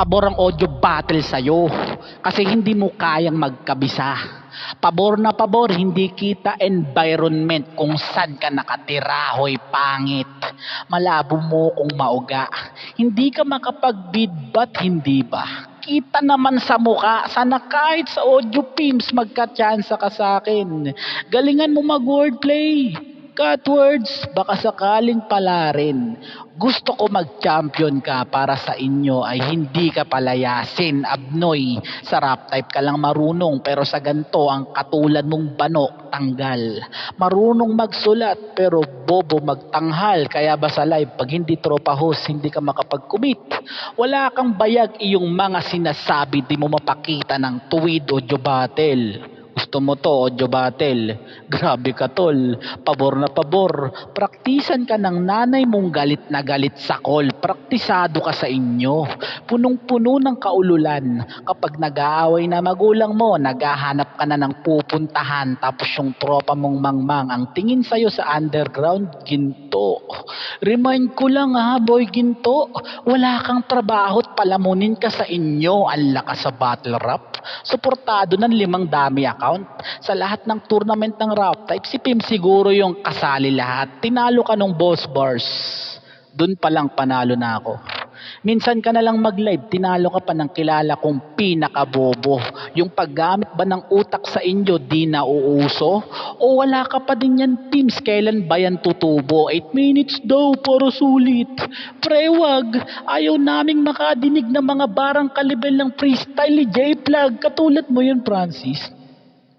Pabor ang audio battle sa'yo kasi hindi mo kayang magkabisa. Pabor na pabor, hindi kita environment kung saan ka nakatira, hoy pangit. Malabo mo kung mauga. Hindi ka makapagbid ba't hindi ba? Kita naman sa muka, sana kahit sa audio films magka-chance ka sa akin. Galingan mo mag-wordplay. Cut words, baka sakaling pala rin. Gusto ko mag-champion ka para sa inyo ay hindi ka palayasin, abnoy. Sa rap type ka lang marunong pero sa ganto ang katulad mong banok, tanggal. Marunong magsulat pero bobo magtanghal. Kaya ba sa live pag hindi tropa host hindi ka makapag-commit? Wala kang bayag iyong mga sinasabi di mo mapakita ng tuwid o battle. Gusto mo to, audio battle? Grabe ka tol, pabor na pabor. Praktisan ka ng nanay mong galit na galit sa call. Praktisado ka sa inyo. Punong-puno ng kaululan. Kapag nag-aaway na magulang mo, naghahanap ka na ng pupuntahan. Tapos yung tropa mong mangmang, ang tingin sa'yo sa underground, ginto. Remind ko lang ha, boy ginto. Wala kang trabaho at palamunin ka sa inyo. Ang lakas sa battle rap. Suportado ng 5 dami account. Sa lahat ng tournament ng rap type, si Pim siguro yung kasali lahat. Tinalo ka nung boss bars. Dun pa lang panalo na ako. Minsan ka na lang mag-live, tinalo ka pa ng kilala kong pinakabobo. Yung paggamit ba ng utak sa inyo di na uuso? O wala ka pa din yan teams, kailan ba yan tutubo? 8 minutes daw para sulit. Prewag, ayaw naming makadinig ng mga barang kalibel ng freestyle ni J-Plug. Katulad mo yun, Francis.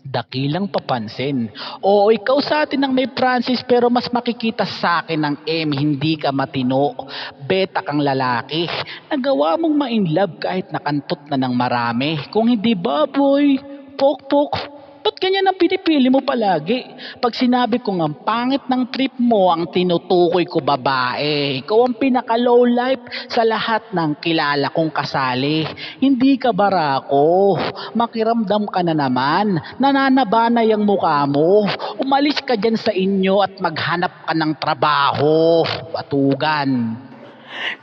Dakilang papansin. Oo, ikaw sa atin ang may Francis pero mas makikita sa akin ng M, hindi ka matino. Beta kang lalaki. Nagawa mong ma-inlove kahit nakantot na ng marami. Kung hindi baboy, pok-pok, ba't ganyan ang pinipili mo palagi? Pag sinabi kong ang pangit ng trip mo, ang tinutukoy ko babae. Ikaw ang pinaka-low life sa lahat ng kilala kong kasali. Hindi ka barako. Makiramdam ka na naman. Nananabana yung mukha mo. Umalis ka dyan sa inyo at maghanap ka ng trabaho. Batugan.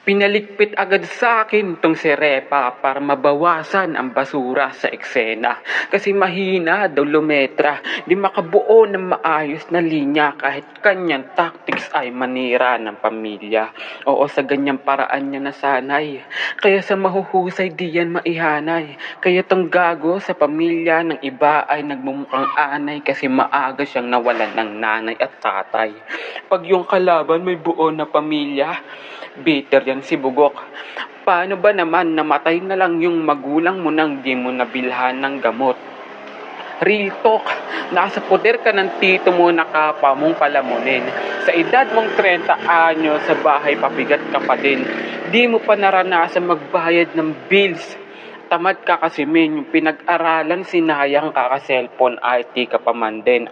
Pinaligpit agad sa akin tong si Repa para mabawasan ang basura sa eksena. Kasi mahina daw lumetra, di makabuo ng maayos na linya kahit kanyang tactics ay manira ng pamilya. Oo, sa ganyang paraan niya nasanay. Kaya sa mahuhusay di yan maihanay. Kaya tong gago sa pamilya ng iba ay nagmumukhang anay kasi maaga siyang nawalan ng nanay at tatay. Pag yung kalaban may buo na pamilya, bitter yan si Bugok. Paano ba naman namatay na lang yung magulang mo nang di mo nabilhan ng gamot? Real talk, nasa poder ka ng tito mo na kapa mong palamunin. Sa edad mong 30 anyo sa bahay pabigat ka pa din. Di mo pa naranasan magbayad ng bills. Tamad ka kasi yung pinag-aralan sinayang ka ka cellphone IT ka pa man din.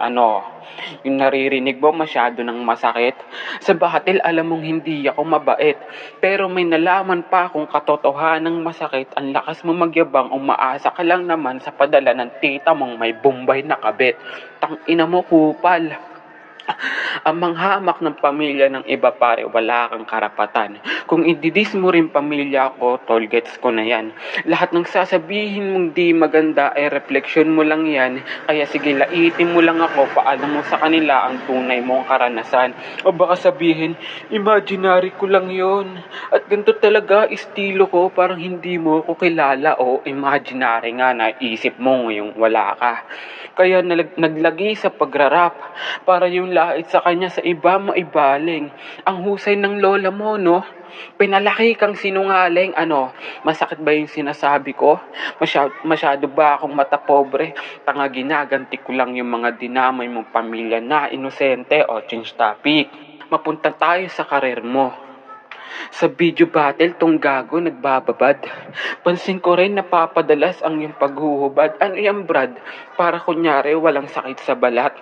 Yung naririnig mo masyado ng masakit. Sa bahatil alam mong hindi ako mabait. Pero may nalaman pa akong katotohanang masakit. Ang lakas mo magyabang, umaasa ka lang naman sa padala ng tita mong may Bombay na kabit. Tangina mo kupal. Ang manghamak ng pamilya ng iba pare, wala kang karapatan. Kung ididis mo rin pamilya ko, tol, gets ko na yan. Lahat ng sasabihin mong di maganda ay refleksyon mo lang yan. Kaya sige, laitin mo lang ako, paalam mo sa kanila ang tunay mong karanasan. O baka sabihin, imaginary ko lang yon. At ganito talaga estilo ko, parang hindi mo ko kilala. O imaginary nga, naisip mo ngayong wala ka. Kaya naglagi sa pagrarap para yung lahit sa kanya sa iba maibaling. Ang husay ng lola mo, no? Pinalaki kang sinungaling. Masakit ba yung sinasabi ko? Masyado ba akong mata pobre? Tanga, ginaganti ko lang yung mga dinamay mong pamilya na inosente. O change topic. Mapunta tayo sa karir mo. Sa video battle, tong gago nagbababad. Pansin ko rin napapadalas ang yung paghuhubad. Ano yan, Brad? Para kunyari walang sakit sa balat.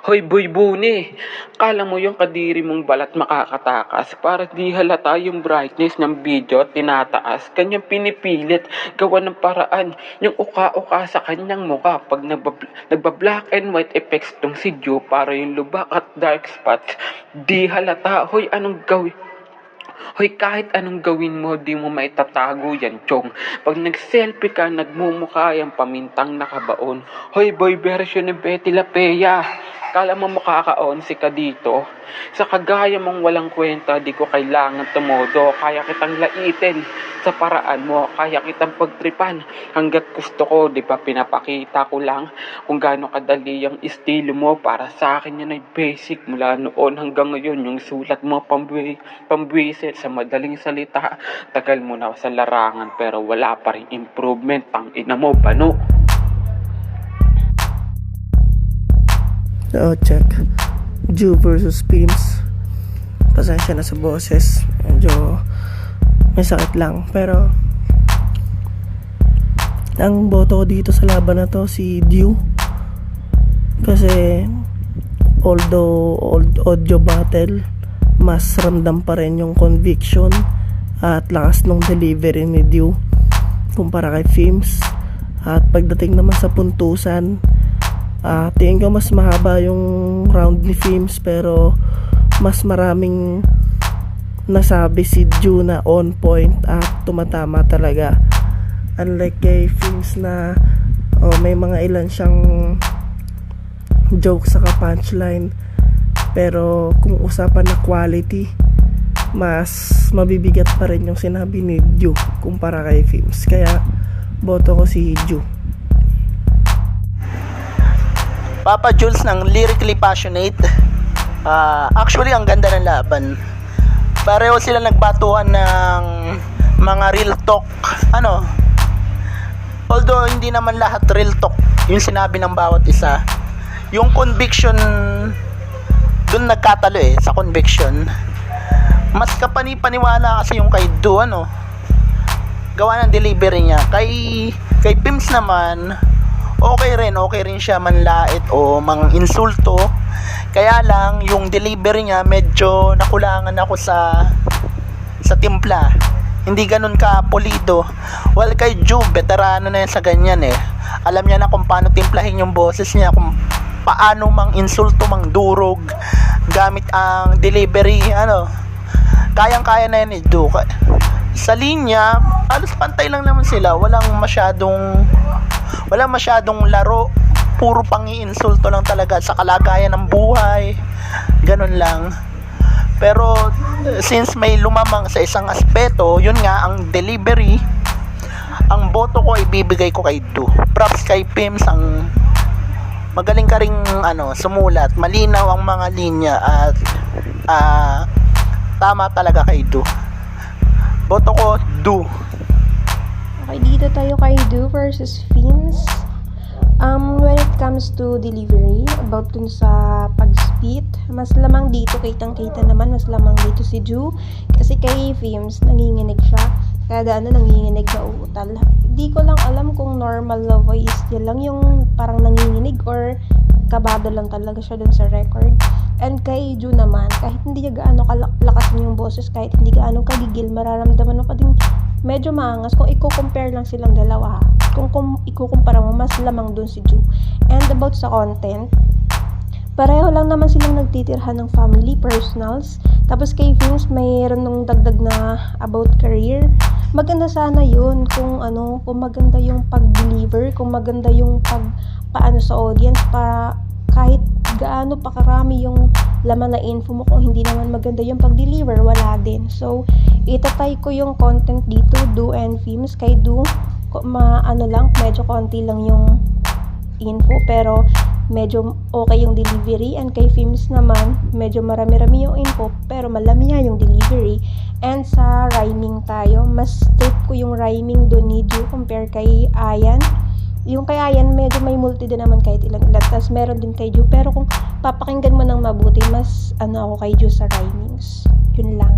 Hoy boy buni, kala mo yung kadiri mong balat makakatakas para di halata yung brightness ng video tinataas. Kanyang pinipilit gawa ng paraan yung uka-uka sa kanyang mukha pag nagba-black and white effects tong si Joe para yung lubak at dark spots di halata. Hoy, anong gawin? Hoy, kahit anong gawin mo, di mo maitatago yan, chong. Pag nag-selfie ka, nagmumukha yung pamintang nakabaon. Hoy, boy version ni Betty Lapea. Kala mo makaka-onsi ka dito? Sa kagaya mong walang kwenta, di ko kailangan tumodo. Kaya kitang laitin sa paraan mo. Kaya kitang pagtripan. Hanggat gusto ko, di ba pinapakita ko lang kung gaano kadali yung estilo mo. Para sa akin yan ay basic. Mula noon hanggang ngayon, yung sulat mo pambwisit sa madaling salita. Tagal mo na sa larangan pero wala pa rin improvement. Tang ina mo, bano? So, check. Ju versus Pims. Pasensya na sa boses. Medyo may sakit lang. Pero ang boto ko dito sa laban na to si Ju. Kasi although audio battle, mas ramdam pa rin yung conviction at lakas ng delivery ni Ju kumpara kay Pims. At pagdating naman sa puntusan, tingin ko mas mahaba yung round ni Pims, pero mas maraming nasabi si Ju na on point at tumatama talaga. Unlike kay Pims na may mga ilan siyang joke saka punchline, pero kung usapan na quality, mas mabibigat pa rin yung sinabi ni Ju kumpara kay Pims. Kaya boto ko si Ju. Papa Jules ng Lyrically Passionate. Actually, ang ganda ng laban. Pareho sila nagbatuhan ng mga real talk. Although hindi naman lahat real talk yung sinabi ng bawat isa. Yung conviction, dun nagkatalo sa conviction. Mas kapani-paniwala kasi yung kay Du, gawa ng delivery niya. Kay Pims naman, okay rin siya manlait o mang insulto. Kaya lang yung delivery niya medyo nakulangan ako sa timpla. Hindi ganun ka pulido. Well, kay Ju, veterano na yan sa ganyan Alam niya na kung paano timplahin yung boses niya, kung paano mang insulto, mang durog gamit ang delivery. Kayang-kaya na yan ni Ju. Sa linya, halos pantay lang naman sila. Walang masyadong laro, puro pangi-insulto lang talaga sa kalagayan ng buhay, ganun lang. Pero since may lumamang sa isang aspeto, yun nga ang delivery, ang boto ko ibibigay ko kay Du. Props kay Pims, ang magaling ka ring sumulat, malinaw ang mga linya at tama talaga kay Du. Boto ko Du. Okay, dito tayo kay Du versus Pims. When it comes to delivery, about dun sa pag-spit, mas lamang dito, kitang-kita naman, mas lamang dito si Ju. Kasi kay Pims, nanginginig siya. Kada nanginginig na uutal. Di ko lang alam kung normal na voice niya lang yung parang nanginginig or kabado lang talaga siya dun sa record. And kay Ju naman, kahit hindi niya gaano kalakasin yung boses, kahit hindi gaano kagigil, mararamdaman mo pa din medyo maangas kung i-compare lang silang dalawa. Kung ikukumpara mo, mas lamang dun si Ju. And about sa content, pareho lang naman silang nagtitirhan ng family, personals. Tapos kay Pims, mayroon nung dagdag na about career. Maganda sana yun kung maganda yung pag-deliver, kung maganda yung paano sa audience, para kahit gaano pa karami yung laman na info mo, kung hindi naman maganda yung pag-deliver, wala din. So, itatay ko yung content dito, Du and Pims. Kay Du, medyo konti lang yung info, pero medyo okay yung delivery. And kay Pims naman, medyo marami-rami yung info, pero malamiya yung delivery. And sa rhyming tayo, mas trip ko yung rhyming doon ni Ju compare kay Ayan. Yung kay Ayan, medyo may multi din naman kahit ilan-ilan. Tapos meron din kay Ju. Pero kung papakinggan mo ng mabuti, mas ako kay Ju sa rhymings. Yun lang.